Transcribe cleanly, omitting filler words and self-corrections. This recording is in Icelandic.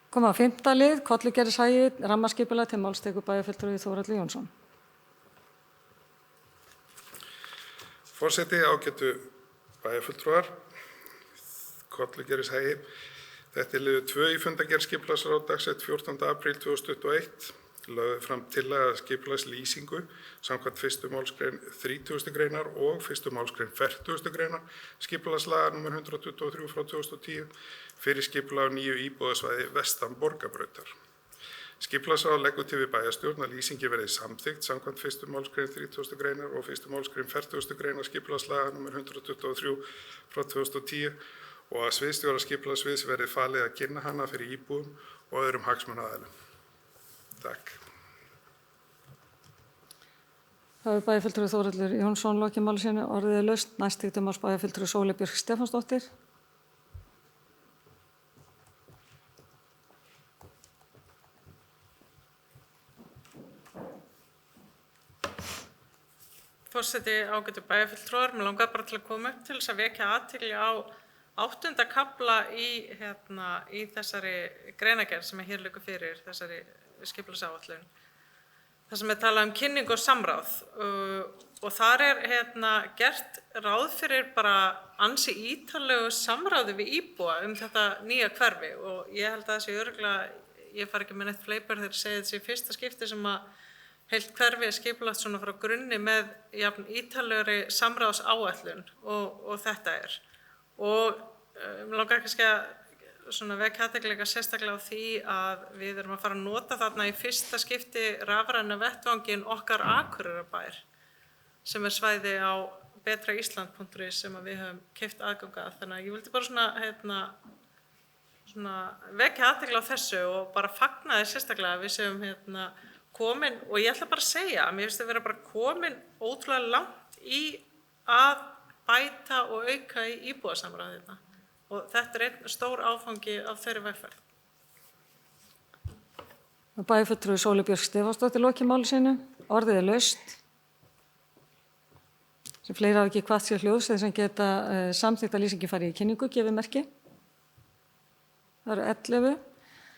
Komum að 5. lið, Kollugerðishagi, rammaskipulag, til máls tekur bæjarfulltrúi Þórhallur Jónsson. Forseti, ágætu bæjarfulltrúar, Kollugerðishagi. Þetta er liður 2 í fundargerð skipulagsráðs dagsett 14. apríl 2021. Lögð fram tillaga skipulagslýsingu samkvæmt 1. málsgrein 30. greinar og 1. málsgrein 40. greinar skipulagslaga nr. 123/2010 fyrir skipulag á nýju íbúðasvæði vestan Borgarbrautar. Skipulagsráð leggur til við bæjarstjórn að lýsingi verði samþykkt samkvæmt 1. málsgrein 30. greinar og 1. málsgrein 40. greinar skipulagslaga nr. 123/2010 og að sviðsstjóra skipulagssviðs verði falið að kynna hana fyrir íbúum og öðrum hagsmunaaðilum. Takk. Það er bæjarfulltrúi Þórhallur Jónsson lokið máli sínu, orðið er laust. Næst til máls bæjarfulltrúi Sóley Björk Stefánsdóttir. Forseti, ágætu bæjarfulltrúar, mig langar bara til að koma upp til þess að vekja athygli á 8. kafla í þessari greinargerð sem hér liggur fyrir, þessari skipulagsáætlun. Það sem talað kynningu og samráð og þar gert ráð fyrir bara ansi ítarlegu samráði við íbúa þetta nýja hverfi og ég held að það sé örugglega, ég fari ekki með neitt fleipur þegar ég segi þessi fyrsta skipti sem að heilt hverfi er skipulagt svona frá grunni með jafn ítarlegri samráðsáætlun og þetta er. Og mig langar kannski að vekja athygli sérstaklega á því að við erum að fara að nota þarna í fyrsta skipti rafræna vettvanginn okkar Akureyrarbær sem er svæði á betraisland.is sem við höfum keypt aðgang að. Þannig að ég vildi bara vekja athygli á þessu og bara fagna því sérstaklega að við séum komin, og ég ætla bara að segja að mér finnst að vera bara komin ótrúlega langt í að bæta og auka í íbúasamráð þetta. Og þetta er einn stór áfangi af þeirri vegferð. Bæjarfulltrúi Sóley Björk Stefánsdóttir lokið máli sínu, orðið er laust. Sem fleiri hafa ekki hvatt sér hljóðs þeir sem geta samþykkt að lýsingin fari í kynningu, gefið merki. Það eru 11.